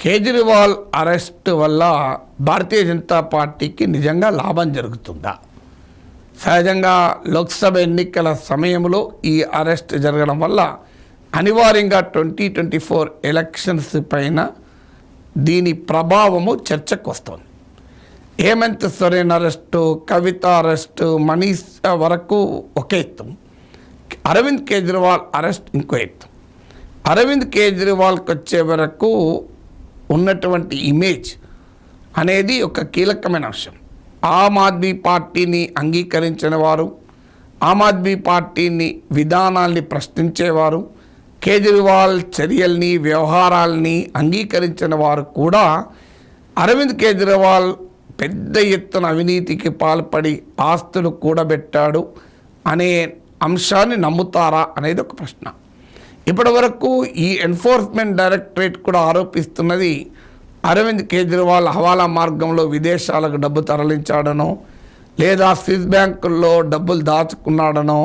Kejriwal arrest వల్ల భారతీయ జనతా పార్టీకి నిజంగా లాభం జరుగుతుందా? సహజంగా లోక్సభ ఎన్నికల సమయంలో ఈ అరెస్ట్ జరగడం వల్ల అనివార్యంగా 2024 ఎలక్షన్స్ పైన దీని ప్రభావము చర్చకు వస్తుంది. హేమంత్ సోరెన్ అరెస్టు, కవిత అరెస్టు, మనీష్ వరకు ఒక ఎత్తు, అరవింద్ కేజ్రీవాల్ అరెస్ట్ ఇంకో ఎత్తు. అరవింద్ కేజ్రీవాల్కి వచ్చే వరకు ఉన్నటువంటి ఇమేజ్ అనేది ఒక కీలకమైన అంశం. ఆమ్ ఆద్మీ పార్టీని అంగీకరించిన వారు, ఆమ్ ఆద్మీ పార్టీని విధానాల్ని ప్రశ్నించేవారు, కేజ్రీవాల్ చర్యల్ని వ్యవహారాల్ని అంగీకరించిన వారు కూడా అరవింద్ కేజ్రీవాల్ పెద్ద ఎత్తున అవినీతికి పాల్పడి ఆస్తులు కూడబెట్టాడు అనే అంశాన్ని నమ్ముతారా అనేది ఒక ప్రశ్న. ఇప్పటి వరకు ఈ ఎన్ఫోర్స్మెంట్ డైరెక్టరేట్ కూడా ఆరోపిస్తున్నది అరవింద్ కేజ్రీవాల్ హవాలా మార్గంలో విదేశాలకు డబ్బు తరలించాడనో, లేదా స్విస్ బ్యాంకుల్లో డబ్బులు దాచుకున్నాడనో,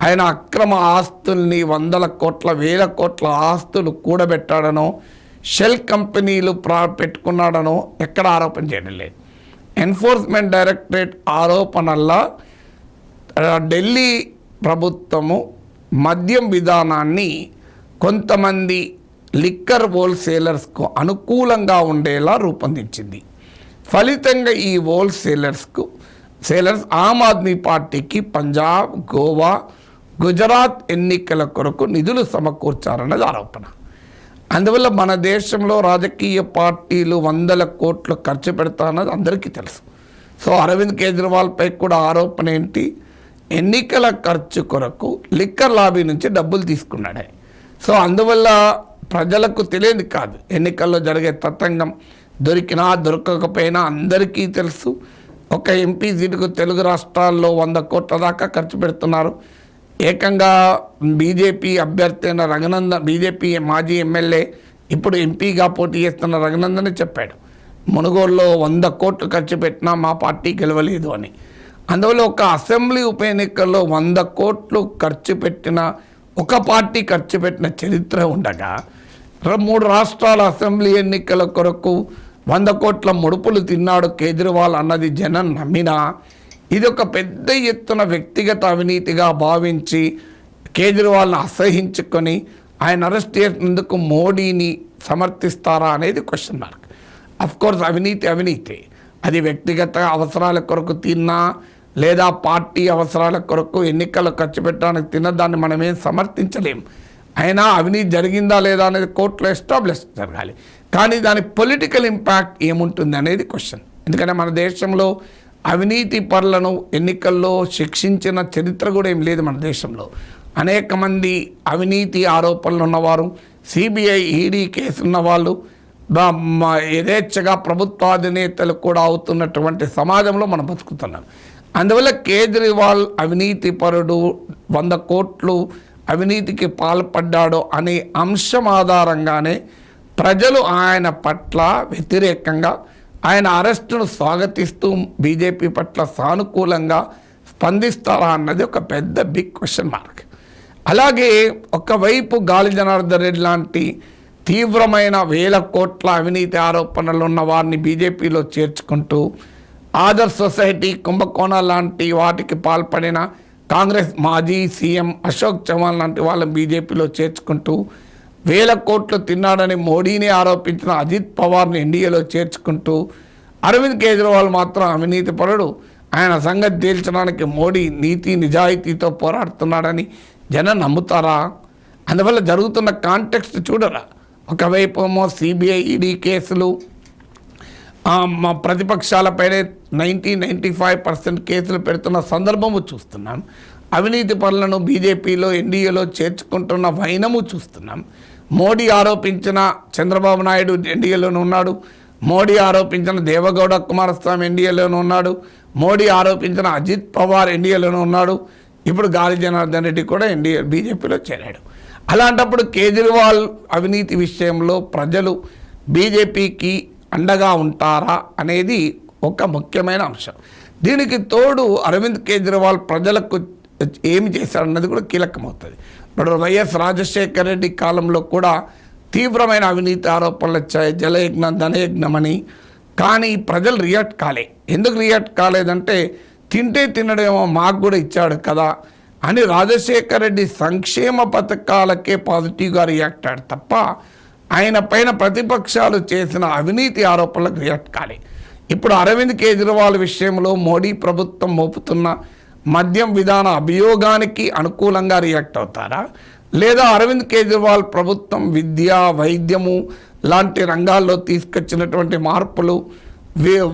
ఆయన అక్రమ ఆస్తుల్ని వందల కోట్ల వేల కోట్ల ఆస్తులు కూడబెట్టాడనో, షెల్ కంపెనీలు పెట్టుకున్నాడనో ఎక్కడ ఆరోపణ చేయడం లేదు. ఎన్ఫోర్స్మెంట్ డైరెక్టరేట్ ఆరోపణల్లో ఢిల్లీ ప్రభుత్వము మద్యం విధానాన్ని కొంతమంది లిక్కర్ హోల్సేలర్స్కు అనుకూలంగా ఉండేలా రూపొందించింది. ఫలితంగా ఈ సేలర్స్ ఆమ్ ఆద్మీ పార్టీకి పంజాబ్, గోవా, గుజరాత్ ఎన్నికల కొరకు నిధులు సమకూర్చారన్నది ఆరోపణ. అందువల్ల మన దేశంలో రాజకీయ పార్టీలు వందల కోట్లు ఖర్చు పెడతారన్నది అందరికీ తెలుసు. సో అరవింద్ కేజ్రీవాల్పై కూడా ఆరోపణ ఏంటి? ఎన్నికల ఖర్చు కొరకు లిక్కర్ లాబీ నుంచి డబ్బులు తీసుకున్నాడే. సో అందువల్ల ప్రజలకు తెలియదు కాదు, ఎన్నికల్లో జరిగే తతంగం దొరికినా దొరకకపోయినా అందరికీ తెలుసు. ఒక ఎంపీ సీటుకు తెలుగు రాష్ట్రాల్లో 100 కోట్ల దాకా ఖర్చు పెడుతున్నారు. ఏకంగా బీజేపీ అభ్యర్థి అయిన రఘునందన్, బీజేపీ మాజీ ఎమ్మెల్యే ఇప్పుడు ఎంపీగా పోటీ చేస్తున్న రఘునందన్ చెప్పాడు, మునుగోడులో 100 కోట్లు ఖర్చు పెట్టినా మా పార్టీ గెలవలేదు అని. అందువల్ల ఒక అసెంబ్లీ ఉప ఎన్నికల్లో 100 కోట్లు ఖర్చు పెట్టిన ఒక పార్టీ ఖర్చు పెట్టిన చరిత్ర ఉండగా 3 రాష్ట్రాల అసెంబ్లీ ఎన్నికల కొరకు 100 కోట్ల ముడుపులు తిన్నాడు కేజ్రీవాల్ అన్నది జనం నమ్మినా, ఇది ఒక పెద్ద ఎత్తున వ్యక్తిగత అవినీతిగా భావించి కేజ్రీవాల్ని అసహించుకొని ఆయన అరెస్ట్ చేసినందుకు మోడీని సమర్థిస్తారా అనేది క్వశ్చన్ మార్క్. అఫ్కోర్స్ అవినీతి అది వ్యక్తిగత అవసరాల కొరకు తిన్నా లేదా పార్టీ అవసరాల కొరకు ఎన్నికల్లో ఖర్చు పెట్టడానికి తిన్న దాన్ని మనమేం సమర్థించలేం. అయినా అవినీతి జరిగిందా లేదా అనేది కోర్టులో ఎస్టాబ్లిష్ జరగాలి. కానీ దాని పొలిటికల్ ఇంపాక్ట్ ఏముంటుంది అనేది క్వశ్చన్. ఎందుకంటే మన దేశంలో అవినీతి పరులను ఎన్నికల్లో శిక్షించిన చరిత్ర కూడా ఏం లేదు మన దేశంలో. అనేక మంది అవినీతి ఆరోపణలు ఉన్నవారు, సిబిఐ, ఈడీ కేసు ఉన్నవాళ్ళు యథేచ్ఛగా ప్రభుత్వాధినేతలు కూడా అవుతున్నటువంటి సమాజంలో మనం బతుకుతున్నాం. అందువల్ల కేజ్రీవాల్ అవినీతి పరుడు, 100 కోట్లు అవినీతికి పాల్పడ్డాడు అనే అంశం ఆధారంగానే ప్రజలు ఆయన పట్ల వ్యతిరేకంగా, ఆయన అరెస్టును స్వాగతిస్తూ బీజేపీ పట్ల సానుకూలంగా స్పందిస్తారా అన్నది ఒక పెద్ద బిగ్ క్వశ్చన్ మార్క్. అలాగే ఒకవైపు గాలి జనార్దన్ రెడ్డి లాంటి తీవ్రమైన 1000 కోట్ల అవినీతి ఆరోపణలు ఉన్న వారిని బీజేపీలో చేర్చుకుంటూ, ఆదర్శ్ సొసైటీ కుంభకోణాల లాంటి వాటికి పాల్పడిన కాంగ్రెస్ మాజీ సీఎం అశోక్ చవాన్ లాంటి వాళ్ళని బీజేపీలో చేర్చుకుంటూ, 1000 కోట్లు తిన్నాడని మోడీని ఆరోపించిన అజిత్ పవార్ని ఎన్డీఏలో చేర్చుకుంటూ, అరవింద్ కేజ్రీవాల్ మాత్రం అవినీతి పరుడు, ఆయన సంగతి తేల్చడానికి మోడీ నీతి నిజాయితీతో పోరాడుతున్నాడని జనం నమ్ముతారా? అందువల్ల జరుగుతున్న కాంటెక్స్ట్ చూడరా. ఒకవైపు ఏమో సిబిఐ, ఈడీ కేసులు, ప్రతిపక్షాలపైనే 95% కేసులు పెడుతున్న సందర్భము చూస్తున్నాం. అవినీతి పరులను బీజేపీలో ఎన్డీఏలో చేర్చుకుంటున్న వైనము చూస్తున్నాం. మోడీ ఆరోపించిన చంద్రబాబు నాయుడు ఎన్డీఏలోనే ఉన్నాడు, మోడీ ఆరోపించిన దేవగౌడ కుమారస్వామి ఎన్డీఏలోనే ఉన్నాడు, మోడీ ఆరోపించిన అజిత్ పవార్ ఎన్డీఏలోనే ఉన్నాడు, ఇప్పుడు గాలి జనార్దన్ రెడ్డి కూడా బీజేపీలో చేరాడు. అలాంటప్పుడు కేజ్రీవాల్ అవినీతి విషయంలో ప్రజలు బీజేపీకి అండగా ఉంటారా అనేది ఒక ముఖ్యమైన అంశం. దీనికి తోడు అరవింద్ కేజ్రీవాల్ ప్రజలకు ఏమి చేశాడన్నది కూడా కీలకమవుతుంది. ఇప్పుడు వైఎస్ రాజశేఖర రెడ్డి కాలంలో కూడా తీవ్రమైన అవినీతి ఆరోపణలు వచ్చాయి, జలయజ్ఞం ధనయజ్ఞమని. కానీ ప్రజలు రియాక్ట్ కాలే. ఎందుకు రియాక్ట్ కాలేదంటే తింటే తినడేమో మాకు కూడా ఇచ్చాడు కదా అని రాజశేఖర రెడ్డి సంక్షేమ పథకాలకే పాజిటివ్గా రియాక్ట్ అయ్యాడు తప్ప ఆయన పైన ప్రతిపక్షాలు చేసిన అవినీతి ఆరోపణలకు రియాక్ట్ కాలే. ఇప్పుడు అరవింద్ కేజ్రీవాల్ విషయంలో మోడీ ప్రభుత్వం మోపుతున్న మద్యం విధాన అభియోగానికి అనుకూలంగా రియాక్ట్ అవుతారా, లేదా అరవింద్ కేజ్రీవాల్ ప్రభుత్వం విద్య వైద్యము లాంటి రంగాల్లో తీసుకొచ్చినటువంటి మార్పులు,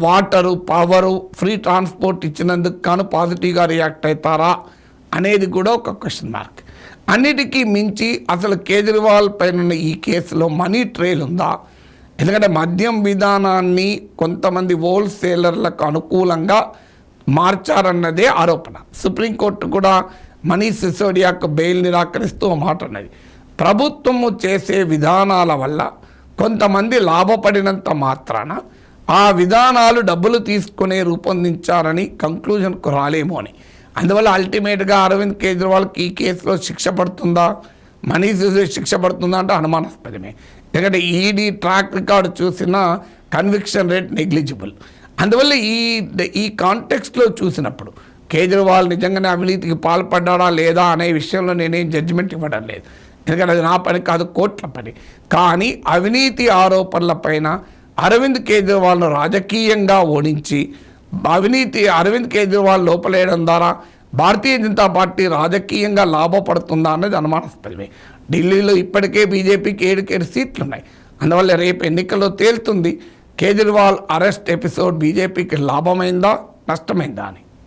వాటరు పవరు ఫ్రీ ట్రాన్స్పోర్ట్ ఇచ్చినందుకు కాను పాజిటివ్గా రియాక్ట్ అవుతారా అనేది కూడా ఒక క్వశ్చన్ మార్క్. అన్నిటికీ మించి అసలు కేజ్రీవాల్ పైన ఈ కేసులో మనీ ట్రైల్ ఉందా? ఎందుకంటే మద్యం విధానాన్ని కొంతమంది హోల్సేలర్లకు అనుకూలంగా మార్చారన్నదే ఆరోపణ. సుప్రీంకోర్టు కూడా మనీష్ సిసోడియాకు బెయిల్ నిరాకరిస్తూ మాట ఉన్నది. ప్రభుత్వము చేసే విధానాల వల్ల కొంతమంది లాభపడినంత మాత్రాన ఆ విధానాలు డబ్బులు తీసుకునే రూపొందించారని కంక్లూజన్కు రాలేమో అని. అందువల్ల అల్టిమేట్గా అరవింద్ కేజ్రీవాల్కి ఈ కేసులో శిక్ష పడుతుందా, మనీష్ సిసోడియా శిక్ష పడుతుందా అంటే అనుమానాస్పదమే. ఎందుకంటే ఈడీ ట్రాక్ రికార్డు చూసిన కన్విక్షన్ రేట్ నెగ్లిజిబుల్. అందువల్ల ఈ కాంటెక్స్ట్లో చూసినప్పుడు కేజ్రీవాల్ నిజంగానే అవినీతికి పాల్పడ్డా లేదా అనే విషయంలో నేనేం జడ్జిమెంట్ ఇవ్వడం లేదు. ఎందుకంటే అది నా పని కాదు, కోర్టుల పని. కానీ అవినీతి ఆరోపణలపైన అరవింద్ కేజ్రీవాల్ను రాజకీయంగా ఓడించి అరవింద్ కేజ్రీవాల్ లోపలేయడం ద్వారా భారతీయ జనతా పార్టీ రాజకీయంగా లాభపడుతుందా అన్నది అనుమానాస్పదమే. ఢిల్లీలో ఇప్పటికే బీజేపీకి 7 సీట్లు ఉన్నాయి. అందువల్ల రేపు ఎన్నికల్లో తేలుతుంది కేజ్రీవాల్ అరెస్ట్ ఎపిసోడ్ బీజేపీకి లాభమైందా నష్టమైందా అని.